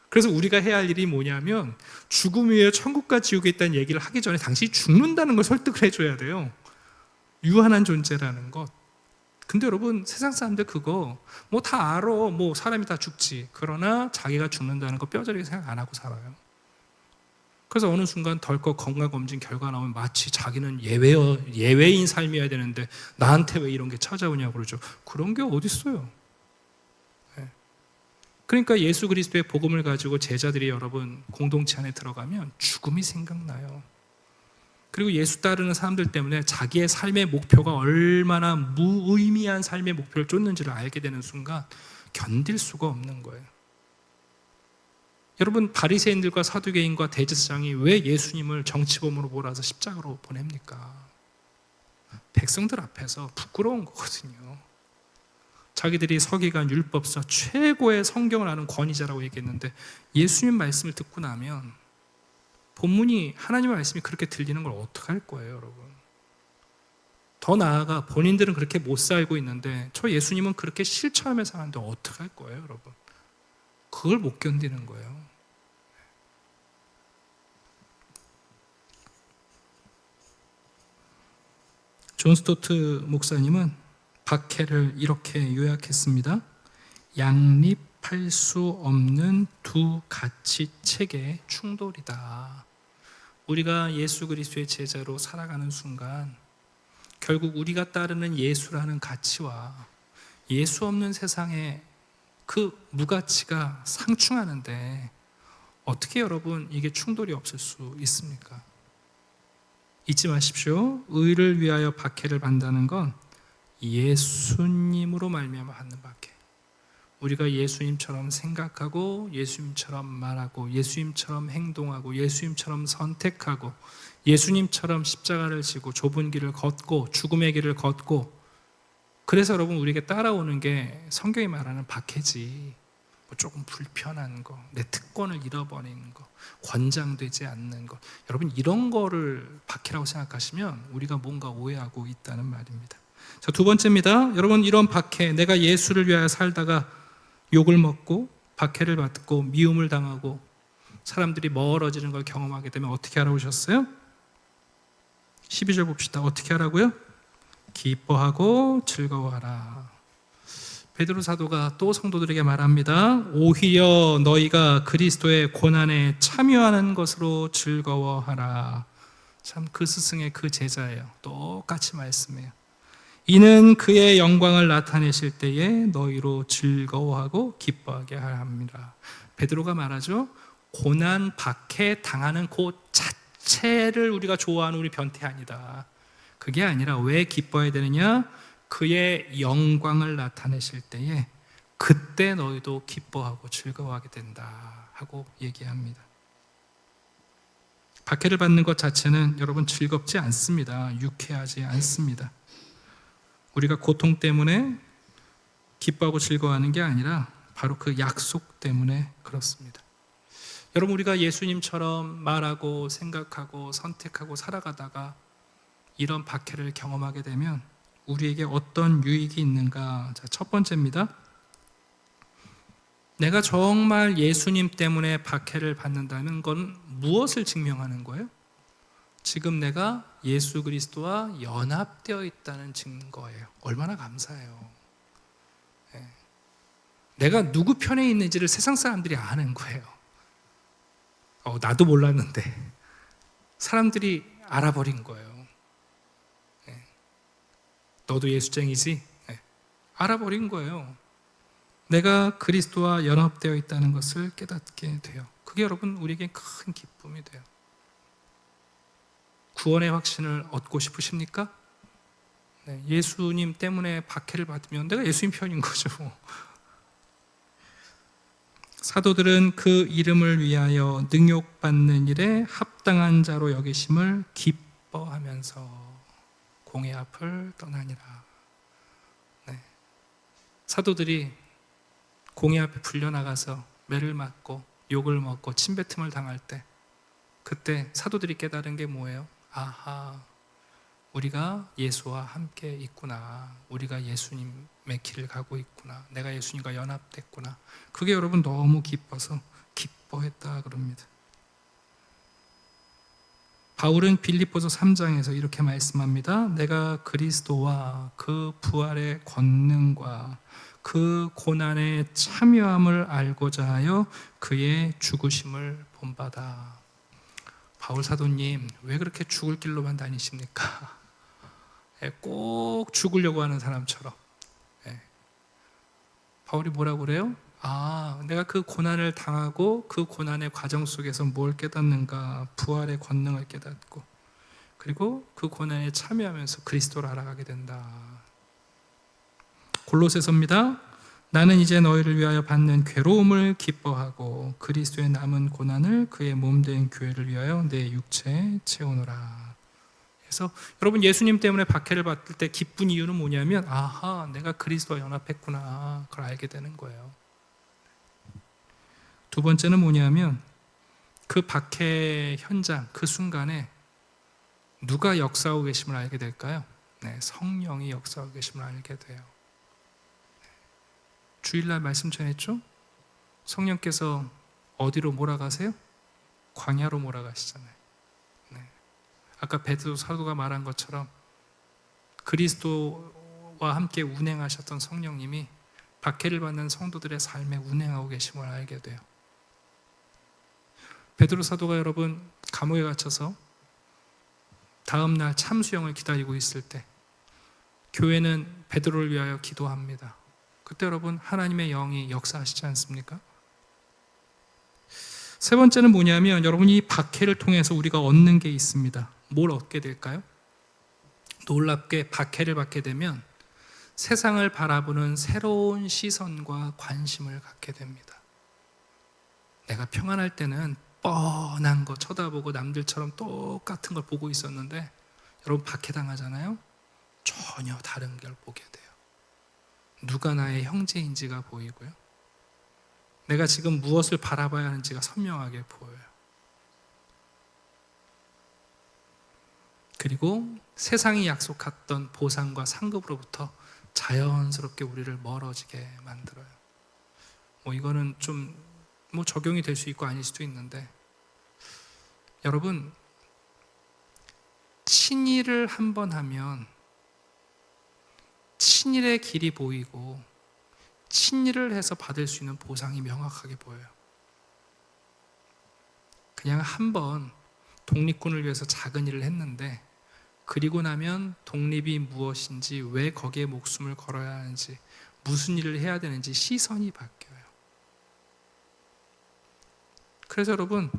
그래서 우리가 해야 할 일이 뭐냐면 죽음 위에 천국과 지옥에 있다는 얘기를 하기 전에 당신이 죽는다는 걸 설득을 해줘야 돼요. 유한한 존재라는 것. 근데 여러분 세상 사람들 그거 뭐 다 알아. 뭐 사람이 다 죽지. 그러나 자기가 죽는다는 거 뼈저리게 생각 안 하고 살아요. 그래서 어느 순간 덜컥 건강검진 결과 나오면 마치 자기는 예외인 삶이어야 되는데 나한테 왜 이런 게 찾아오냐고 그러죠. 그런 게 어딨어요. 그러니까 예수 그리스도의 복음을 가지고 제자들이 여러분 공동체 안에 들어가면 죽음이 생각나요. 그리고 예수 따르는 사람들 때문에 자기의 삶의 목표가 얼마나 무의미한 삶의 목표를 쫓는지를 알게 되는 순간 견딜 수가 없는 거예요. 여러분, 바리새인들과 사두개인과 대제사장이 왜 예수님을 정치범으로 몰아서 십자가로 보냅니까? 백성들 앞에서 부끄러운 거거든요. 자기들이 서기관, 율법사, 최고의 성경을 아는 권위자라고 얘기했는데 예수님 말씀을 듣고 나면 본문이, 하나님의 말씀이 그렇게 들리는 걸 어떡할 거예요, 여러분? 더 나아가 본인들은 그렇게 못 살고 있는데 저 예수님은 그렇게 실천하며 사는데 어떡할 거예요, 여러분? 그걸 못 견디는 거예요. 존 스토트 목사님은 박해를 이렇게 요약했습니다. 양립할 수 없는 두 가치 체계의 충돌이다. 우리가 예수 그리스도의 제자로 살아가는 순간 결국 우리가 따르는 예수라는 가치와 예수 없는 세상에 그 무가치가 상충하는데 어떻게 여러분 이게 충돌이 없을 수 있습니까? 잊지 마십시오. 의를 위하여 박해를 받는다는 건 예수님으로 말미암아 받는 박해. 우리가 예수님처럼 생각하고 예수님처럼 말하고 예수님처럼 행동하고 예수님처럼 선택하고 예수님처럼 십자가를 지고 좁은 길을 걷고 죽음의 길을 걷고, 그래서 여러분 우리에게 따라오는 게 성경이 말하는 박해지, 뭐 조금 불편한 거, 내 특권을 잃어버리는 거, 권장되지 않는 것, 여러분 이런 거를 박해라고 생각하시면 우리가 뭔가 오해하고 있다는 말입니다. 자, 두 번째입니다. 여러분, 이런 박해, 내가 예수를 위하여 살다가 욕을 먹고 박해를 받고 미움을 당하고 사람들이 멀어지는 걸 경험하게 되면 어떻게 하라고 하셨어요? 12절 봅시다. 어떻게 하라고요? 기뻐하고 즐거워하라. 베드로 사도가 또 성도들에게 말합니다. 오히려 너희가 그리스도의 고난에 참여하는 것으로 즐거워하라. 참 그 스승의 그 제자예요. 똑같이 말씀해요. 이는 그의 영광을 나타내실 때에 너희로 즐거워하고 기뻐하게 합니다. 베드로가 말하죠. 고난, 박해 당하는 그 자체를 우리가 좋아하는 우리 변태 아니다. 그게 아니라 왜 기뻐해야 되느냐? 그의 영광을 나타내실 때에 그때 너희도 기뻐하고 즐거워하게 된다 하고 얘기합니다. 박해를 받는 것 자체는 여러분 즐겁지 않습니다. 유쾌하지 않습니다. 우리가 고통 때문에 기뻐하고 즐거워하는 게 아니라 바로 그 약속 때문에 그렇습니다. 여러분, 우리가 예수님처럼 말하고 생각하고 선택하고 살아가다가 이런 박해를 경험하게 되면 우리에게 어떤 유익이 있는가? 자, 첫 번째입니다. 내가 정말 예수님 때문에 박해를 받는다는 건 무엇을 증명하는 거예요? 지금 내가 예수 그리스도와 연합되어 있다는 증거예요. 얼마나 감사해요. 네. 내가 누구 편에 있는지를 세상 사람들이 아는 거예요. 나도 몰랐는데 사람들이 알아버린 거예요. 네. 너도 예수쟁이지? 네. 알아버린 거예요. 내가 그리스도와 연합되어 있다는 것을 깨닫게 돼요. 그게 여러분 우리에게 큰 기쁨이 돼요. 구원의 확신을 얻고 싶으십니까? 네, 예수님 때문에 박해를 받으면 내가 예수님 편인 거죠. 사도들은 그 이름을 위하여 능욕받는 일에 합당한 자로 여기심을 기뻐하면서 공의 앞을 떠나니라. 네. 사도들이 공의 앞에 불려나가서 매를 맞고 욕을 먹고 침뱉음을 당할 때, 그때 사도들이 깨달은 게 뭐예요? 아하, 우리가 예수와 함께 있구나. 우리가 예수님의 길을 가고 있구나. 내가 예수님과 연합됐구나. 그게 여러분 너무 기뻐서 기뻐했다 그럽니다. 바울은 빌립보서 3장에서 이렇게 말씀합니다. 내가 그리스도와 그 부활의 권능과 그 고난의 참여함을 알고자 하여 그의 죽으심을 본받아. 바울 사도님, 왜 그렇게 죽을 길로만 다니십니까? 꼭 죽으려고 하는 사람처럼. 바울이 뭐라고 그래요? 내가 그 고난을 당하고 그 고난의 과정 속에서 뭘 깨닫는가? 부활의 권능을 깨닫고, 그리고 그 고난에 참여하면서 그리스도를 알아가게 된다. 골로새서입니다. 나는 이제 너희를 위하여 받는 괴로움을 기뻐하고 그리스도의 남은 고난을 그의 몸된 교회를 위하여 내 육체에 채우노라. 그래서 여러분, 예수님 때문에 박해를 받을 때 기쁜 이유는 뭐냐면, 내가 그리스도와 연합했구나, 그걸 알게 되는 거예요. 두 번째는 뭐냐면, 그 박해 현장, 그 순간에 누가 역사하고 계심을 알게 될까요? 성령이 역사하고 계심을 알게 돼요. 주일날 말씀 전했죠? 성령께서 어디로 몰아가세요? 광야로 몰아가시잖아요. 아까 베드로 사도가 말한 것처럼 그리스도와 함께 운행하셨던 성령님이 박해를 받는 성도들의 삶에 운행하고 계심을 알게 돼요. 베드로 사도가 여러분 감옥에 갇혀서 다음날 참수형을 기다리고 있을 때 교회는 베드로를 위하여 기도합니다. 그때 여러분 하나님의 영이 역사하시지 않습니까? 세 번째는 뭐냐면, 여러분 이 박해를 통해서 우리가 얻는 게 있습니다. 뭘 얻게 될까요? 놀랍게 박해를 받게 되면 세상을 바라보는 새로운 시선과 관심을 갖게 됩니다. 내가 평안할 때는 뻔한 거 쳐다보고 남들처럼 똑같은 걸 보고 있었는데, 여러분 박해당하잖아요? 전혀 다른 걸 보게 돼요. 누가 나의 형제인지가 보이고요, 내가 지금 무엇을 바라봐야 하는지가 선명하게 보여요. 그리고 세상이 약속했던 보상과 상급으로부터 자연스럽게 우리를 멀어지게 만들어요. 이거는 좀 적용이 될 수 있고 아닐 수도 있는데, 여러분 친일을 한번 하면 친일의 길이 보이고 친일을 해서 받을 수 있는 보상이 명확하게 보여요. 그냥 한번 독립군을 위해서 작은 일을 했는데, 그리고 나면 독립이 무엇인지, 왜 거기에 목숨을 걸어야 하는지, 무슨 일을 해야 되는지 시선이 바뀌어요. 그래서 여러분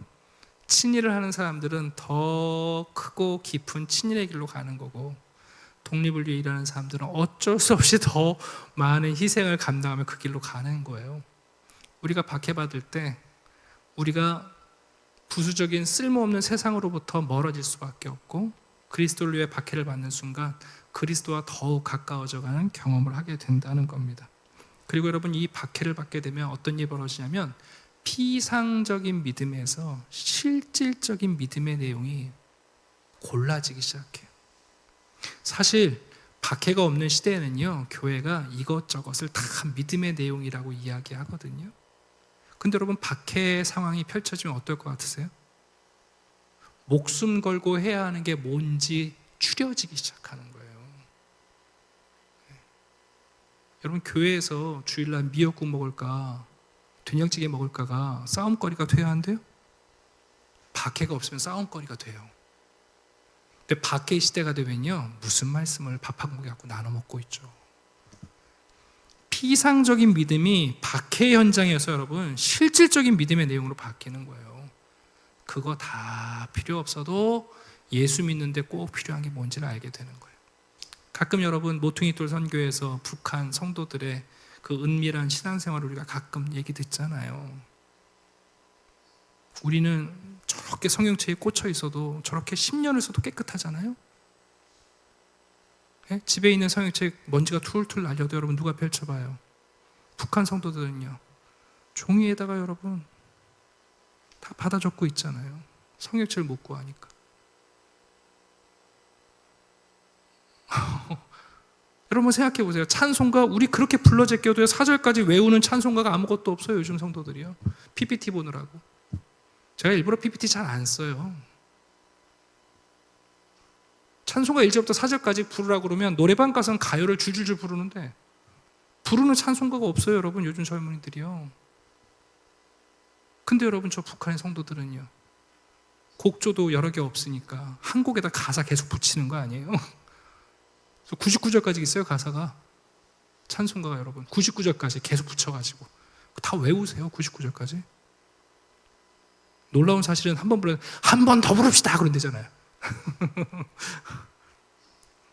친일을 하는 사람들은 더 크고 깊은 친일의 길로 가는 거고, 독립을 위해 일하는 사람들은 어쩔 수 없이 더 많은 희생을 감당하며 그 길로 가는 거예요. 우리가 박해받을 때 우리가 부수적인 쓸모없는 세상으로부터 멀어질 수밖에 없고, 그리스도를 위해 박해를 받는 순간 그리스도와 더욱 가까워져 가는 경험을 하게 된다는 겁니다. 그리고 여러분 이 박해를 받게 되면 어떤 일이 벌어지냐면, 피상적인 믿음에서 실질적인 믿음의 내용이 골라지기 시작해요. 사실 박해가 없는 시대에는요, 교회가 이것저것을 다 믿음의 내용이라고 이야기하거든요. 근데 여러분 박해 상황이 펼쳐지면 어떨 것 같으세요? 목숨 걸고 해야 하는 게 뭔지 추려지기 시작하는 거예요. 여러분 교회에서 주일날 미역국 먹을까 된장찌개 먹을까가 싸움거리가 돼야 한대요? 박해가 없으면 싸움거리가 돼요. 근데 박해의 시대가 되면요, 무슨 말씀을 밥 한 공기 갖고 나눠 먹고 있죠. 피상적인 믿음이 박해 현장에서 여러분 실질적인 믿음의 내용으로 바뀌는 거예요. 그거 다 필요 없어도 예수 믿는데 꼭 필요한 게 뭔지를 알게 되는 거예요. 가끔 여러분 모퉁이돌 선교에서 북한 성도들의 그 은밀한 신앙생활을 우리가 가끔 얘기 듣잖아요. 우리는 저렇게 성경책에 꽂혀 있어도 저렇게 10년을 써도 깨끗하잖아요. 네? 집에 있는 성경책 먼지가 툴툴 날려도 여러분 누가 펼쳐봐요? 북한 성도들은요, 종이에다가 여러분 다 받아 적고 있잖아요. 성경책을 못 구하니까. 여러분 생각해 보세요. 찬송가 우리 그렇게 불러 제껴도요 4절까지 외우는 찬송가가 아무것도 없어요. 요즘 성도들이요. PPT 보느라고. 제가 일부러 PPT 잘 안 써요. 찬송가 1절부터 4절까지 부르라고 그러면 노래방 가서는 가요를 줄줄줄 부르는데 부르는 찬송가가 없어요. 여러분 요즘 젊은이들이요. 근데 여러분 저 북한의 성도들은요, 곡조도 여러 개 없으니까 한 곡에다 가사 계속 붙이는 거 아니에요? 99절까지 있어요. 가사가 찬송가가 여러분 99절까지 계속 붙여가지고 다 외우세요. 99절까지. 놀라운 사실은 한 번 부르면 한 번 더 부릅시다 그런대잖아요.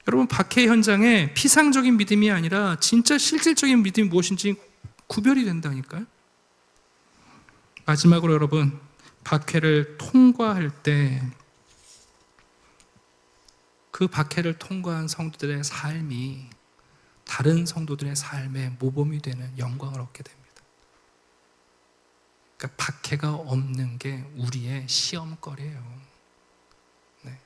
여러분, 박해 현장에 피상적인 믿음이 아니라 진짜 실질적인 믿음이 무엇인지 구별이 된다니까요. 마지막으로 여러분, 박해를 통과할 때 그 박해를 통과한 성도들의 삶이 다른 성도들의 삶의 모범이 되는 영광을 얻게 됩니다. 그러니까 박해가 없는 게 우리의 시험거리예요. 네.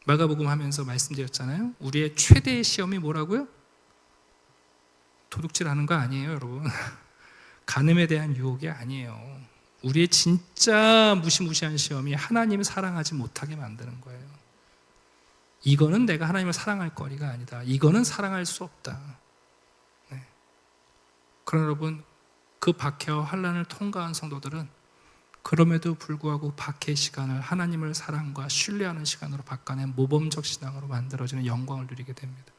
마가복음 하면서 말씀드렸잖아요. 우리의 최대의 시험이 뭐라고요? 도둑질하는 거 아니에요, 여러분. 간음에 대한 유혹이 아니에요. 우리의 진짜 무시무시한 시험이 하나님을 사랑하지 못하게 만드는 거예요. 이거는 내가 하나님을 사랑할 거리가 아니다. 이거는 사랑할 수 없다. 네. 그러나 여러분, 그 박해와 환난을 통과한 성도들은 그럼에도 불구하고 박해 시간을 하나님을 사랑과 신뢰하는 시간으로 바꿔낸 모범적 신앙으로 만들어지는 영광을 누리게 됩니다.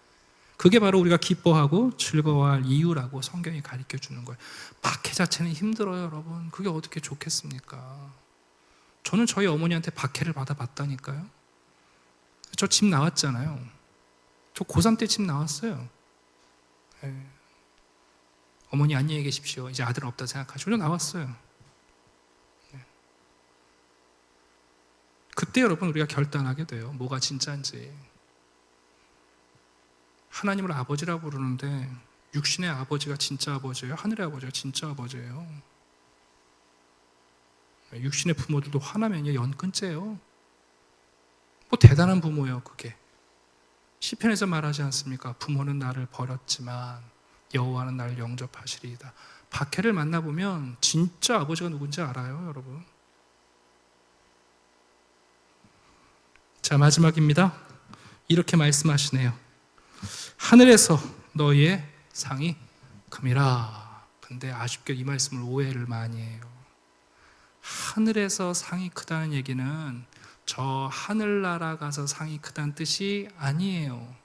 그게 바로 우리가 기뻐하고 즐거워할 이유라고 성경이 가르쳐 주는 거예요. 박해 자체는 힘들어요, 여러분. 그게 어떻게 좋겠습니까? 저는 저희 어머니한테 박해를 받아봤다니까요. 저 집 나왔잖아요. 저 고3 때 집 나왔어요. 네. 어머니 안녕히 계십시오. 이제 아들은 없다 생각하시고 저 나왔어요. 네. 그때 여러분 우리가 결단하게 돼요. 뭐가 진짜인지. 하나님을 아버지라고 부르는데 육신의 아버지가 진짜 아버지예요? 하늘의 아버지가 진짜 아버지예요? 육신의 부모들도 화나면 연끈째요. 뭐 대단한 부모예요, 그게. 시편에서 말하지 않습니까? 부모는 나를 버렸지만 여호와는 나를 영접하시리이다. 박해를 만나보면 진짜 아버지가 누군지 알아요, 여러분. 자, 마지막입니다. 이렇게 말씀하시네요. 하늘에서 너희의 상이 큼이라. 근데 아쉽게 이 말씀을 오해를 많이 해요. 하늘에서 상이 크다는 얘기는 저 하늘나라 가서 상이 크다는 뜻이 아니에요.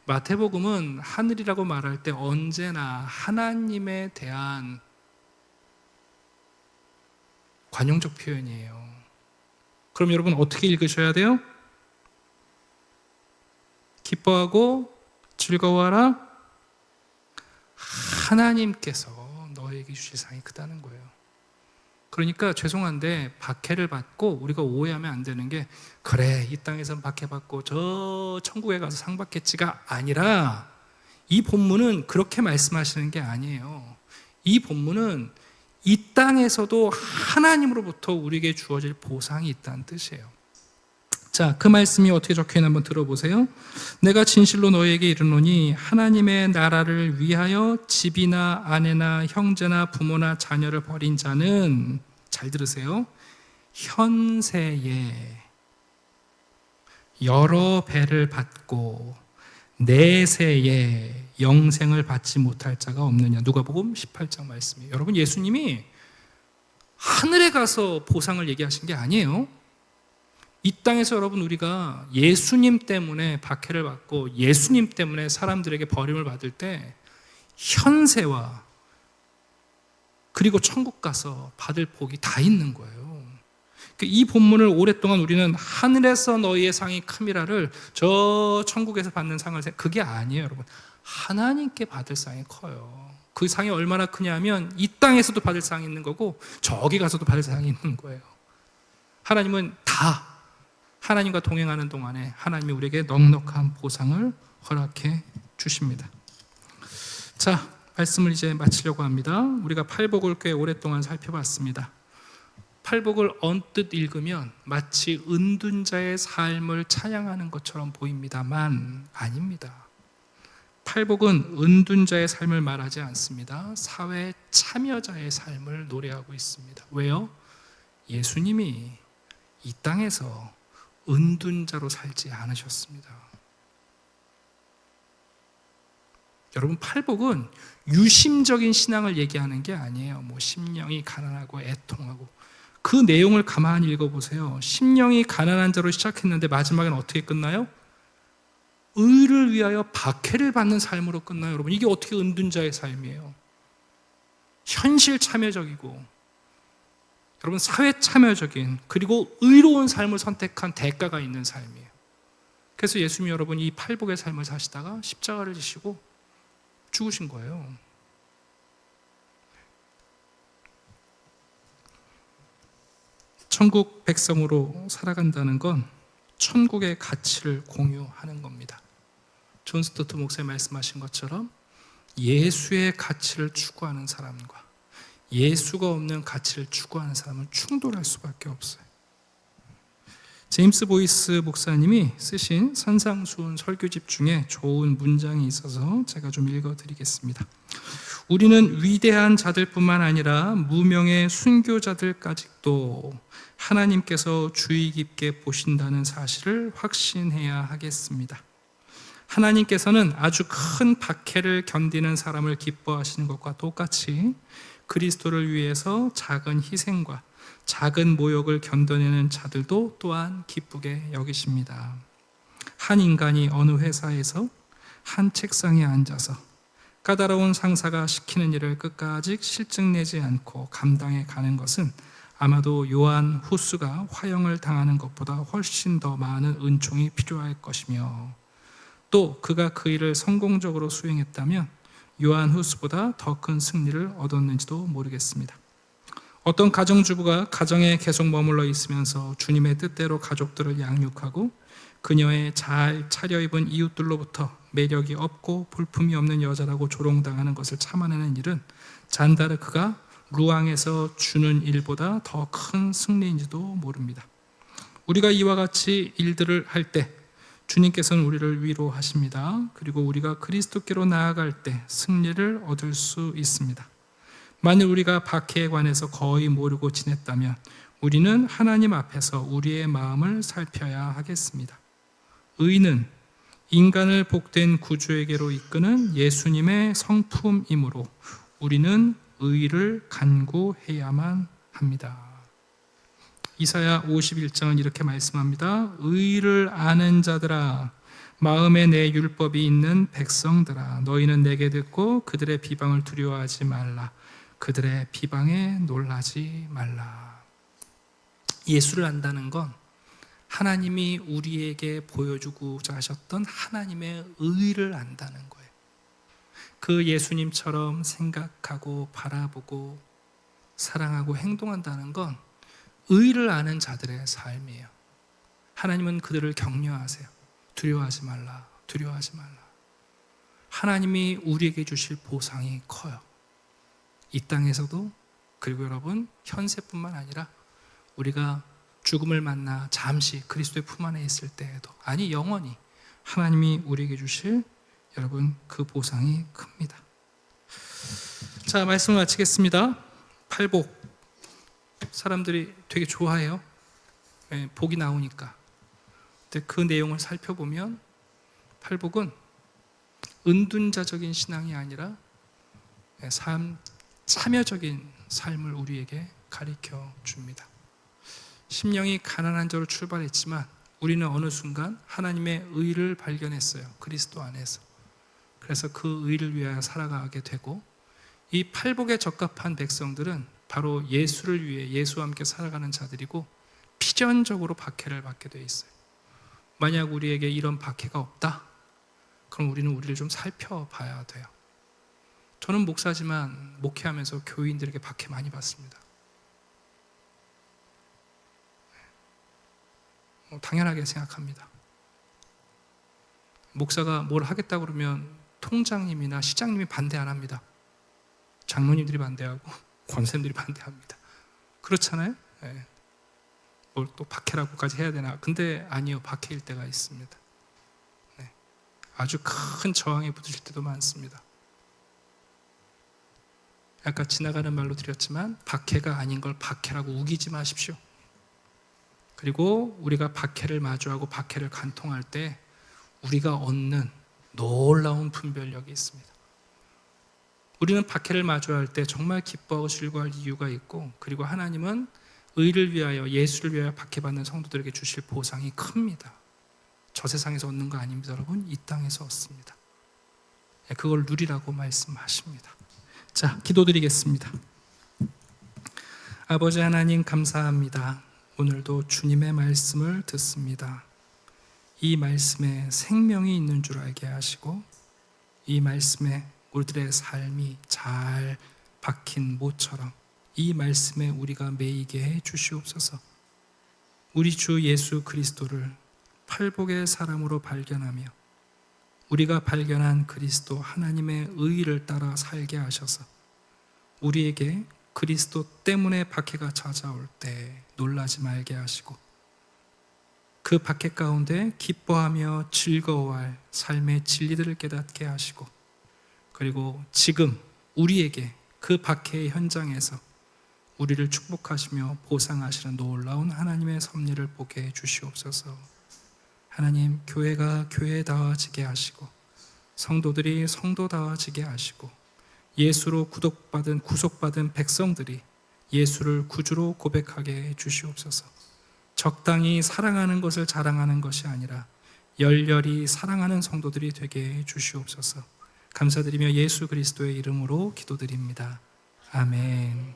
마태복음은 하늘이라고 말할 때 언제나 하나님에 대한 관용적 표현이에요. 그럼 여러분 어떻게 읽으셔야 돼요? 기뻐하고 즐거워하라. 하나님께서 너에게 주실 상이 크다는 거예요. 그러니까 죄송한데 박해를 받고 우리가 오해하면 안 되는 게 그래 이 땅에선 박해받고 저 천국에 가서 상 받겠지가 아니라 이 본문은 그렇게 말씀하시는 게 아니에요. 이 본문은 이 땅에서도 하나님으로부터 우리에게 주어질 보상이 있다는 뜻이에요. 자, 그 말씀이 어떻게 적혀있나 한번 들어보세요. 내가 진실로 너희에게 이르노니 하나님의 나라를 위하여 집이나 아내나 형제나 부모나 자녀를 버린 자는, 잘 들으세요, 현세에 여러 배를 받고 내세에 영생을 받지 못할 자가 없느냐. 누가복음 18장 말씀이에요. 여러분, 예수님이 하늘에 가서 보상을 얘기하신 게 아니에요. 이 땅에서 여러분 우리가 예수님 때문에 박해를 받고 예수님 때문에 사람들에게 버림을 받을 때 현세와 그리고 천국 가서 받을 복이 다 있는 거예요. 이 본문을 오랫동안 우리는 하늘에서 너희의 상이 큼이라를 저 천국에서 받는 상을, 그게 아니에요, 여러분. 하나님께 받을 상이 커요. 그 상이 얼마나 크냐면 이 땅에서도 받을 상이 있는 거고 저기 가서도 받을 상이 있는 거예요. 하나님은 다 하나님과 동행하는 동안에 하나님이 우리에게 넉넉한 보상을 허락해 주십니다. 자, 말씀을 이제 마치려고 합니다. 우리가 팔복을 꽤 오랫동안 살펴봤습니다. 팔복을 언뜻 읽으면 마치 은둔자의 삶을 찬양하는 것처럼 보입니다만 아닙니다. 팔복은 은둔자의 삶을 말하지 않습니다. 사회 참여자의 삶을 노래하고 있습니다. 왜요? 예수님이 이 땅에서 은둔자로 살지 않으셨습니다. 여러분, 팔복은 유심적인 신앙을 얘기하는 게 아니에요. 뭐 심령이 가난하고 애통하고, 그 내용을 가만히 읽어보세요. 심령이 가난한 자로 시작했는데 마지막엔 어떻게 끝나요? 의를 위하여 박해를 받는 삶으로 끝나요. 여러분, 이게 어떻게 은둔자의 삶이에요? 현실 참여적이고 여러분 사회 참여적인 그리고 의로운 삶을 선택한 대가가 있는 삶이에요. 그래서 예수님이 여러분 이 팔복의 삶을 사시다가 십자가를 지시고 죽으신 거예요. 천국 백성으로 살아간다는 건 천국의 가치를 공유하는 겁니다. 존 스토트 목사님 말씀하신 것처럼 예수의 가치를 추구하는 사람과 예수가 없는 가치를 추구하는 사람은 충돌할 수밖에 없어요. 제임스 보이스 목사님이 쓰신 산상수훈 설교집 중에 좋은 문장이 있어서 제가 좀 읽어드리겠습니다. 우리는 위대한 자들뿐만 아니라 무명의 순교자들까지도 하나님께서 주의 깊게 보신다는 사실을 확신해야 하겠습니다. 하나님께서는 아주 큰 박해를 견디는 사람을 기뻐하시는 것과 똑같이 그리스도를 위해서 작은 희생과 작은 모욕을 견뎌내는 자들도 또한 기쁘게 여기십니다. 한 인간이 어느 회사에서 한 책상에 앉아서 까다로운 상사가 시키는 일을 끝까지 실증내지 않고 감당해 가는 것은 아마도 요한 후스가 화형을 당하는 것보다 훨씬 더 많은 은총이 필요할 것이며, 또 그가 그 일을 성공적으로 수행했다면 요한 후스보다 더 큰 승리를 얻었는지도 모르겠습니다. 어떤 가정주부가 가정에 계속 머물러 있으면서 주님의 뜻대로 가족들을 양육하고 그녀의 잘 차려입은 이웃들로부터 매력이 없고 볼품이 없는 여자라고 조롱당하는 것을 참아내는 일은 잔다르크가 루앙에서 주는 일보다 더 큰 승리인지도 모릅니다. 우리가 이와 같이 일들을 할 때 주님께서는 우리를 위로하십니다. 그리고 우리가 그리스도께로 나아갈 때 승리를 얻을 수 있습니다. 만일 우리가 박해에 관해서 거의 모르고 지냈다면 우리는 하나님 앞에서 우리의 마음을 살펴야 하겠습니다. 의는 인간을 복된 구주에게로 이끄는 예수님의 성품이므로 우리는 의를 간구해야만 합니다. 이사야 51장은 이렇게 말씀합니다. 의를 아는 자들아, 마음에 내 율법이 있는 백성들아, 너희는 내게 듣고 그들의 비방을 두려워하지 말라. 그들의 비방에 놀라지 말라. 예수를 안다는 건 하나님이 우리에게 보여주고자 하셨던 하나님의 의를 안다는 거예요. 그 예수님처럼 생각하고 바라보고 사랑하고 행동한다는 건 의를 아는 자들의 삶이에요. 하나님은 그들을 격려하세요. 두려워하지 말라, 두려워하지 말라. 하나님이 우리에게 주실 보상이 커요. 이 땅에서도, 그리고 여러분 현세뿐만 아니라 우리가 죽음을 만나 잠시 그리스도의 품 안에 있을 때에도, 아니 영원히 하나님이 우리에게 주실 여러분 그 보상이 큽니다. 자, 말씀을 마치겠습니다. 팔복 사람들이 되게 좋아해요. 복이 나오니까. 근데 그 내용을 살펴보면 팔복은 은둔자적인 신앙이 아니라 참여적인 삶을 우리에게 가르쳐 줍니다. 심령이 가난한 자로 출발했지만 우리는 어느 순간 하나님의 의를 발견했어요. 그리스도 안에서. 그래서 그 의를 위하여 살아가게 되고, 이 팔복에 적합한 백성들은 바로 예수를 위해 예수와 함께 살아가는 자들이고 필연적으로 박해를 받게 되어 있어요. 만약 우리에게 이런 박해가 없다? 그럼 우리는 우리를 좀 살펴봐야 돼요. 저는 목사지만 목회하면서 교인들에게 박해 많이 받습니다. 당연하게 생각합니다. 목사가 뭘 하겠다고 그러면 통장님이나 시장님이 반대 안 합니다. 장로님들이 반대하고 권사님들이 반대합니다. 그렇잖아요? 네. 뭘 또 박해라고까지 해야 되나? 근데 아니요, 박해일 때가 있습니다. 네. 아주 큰 저항이 붙으실 때도 많습니다. 아까 지나가는 말로 드렸지만 박해가 아닌 걸 박해라고 우기지 마십시오. 그리고 우리가 박해를 마주하고 박해를 간통할 때 우리가 얻는 놀라운 분별력이 있습니다. 우리는 박해를 마주할 때 정말 기뻐하고 즐거워할 이유가 있고, 그리고 하나님은 의를 위하여 예수를 위하여 박해받는 성도들에게 주실 보상이 큽니다. 저 세상에서 얻는 거 아닙니다, 여러분. 이 땅에서 얻습니다. 그걸 누리라고 말씀하십니다. 자, 기도드리겠습니다. 아버지 하나님 감사합니다. 오늘도 주님의 말씀을 듣습니다. 이 말씀에 생명이 있는 줄 알게 하시고 이 말씀에 우리들의 삶이 잘 박힌 모처럼 이 말씀에 우리가 매이게 해 주시옵소서. 우리 주 예수 그리스도를 팔복의 사람으로 발견하며 우리가 발견한 그리스도 하나님의 의를 따라 살게 하셔서 우리에게 그리스도 때문에 박해가 찾아올 때 놀라지 말게 하시고 그 박해 가운데 기뻐하며 즐거워할 삶의 진리들을 깨닫게 하시고 그리고 지금 우리에게 그 박해의 현장에서 우리를 축복하시며 보상하시는 놀라운 하나님의 섭리를 보게 해 주시옵소서. 하나님, 교회가 교회다워지게 하시고 성도들이 성도다워지게 하시고 예수로 구속받은 백성들이 예수를 구주로 고백하게 해 주시옵소서. 적당히 사랑하는 것을 자랑하는 것이 아니라 열렬히 사랑하는 성도들이 되게 해 주시옵소서. 감사드리며 예수 그리스도의 이름으로 기도드립니다. 아멘.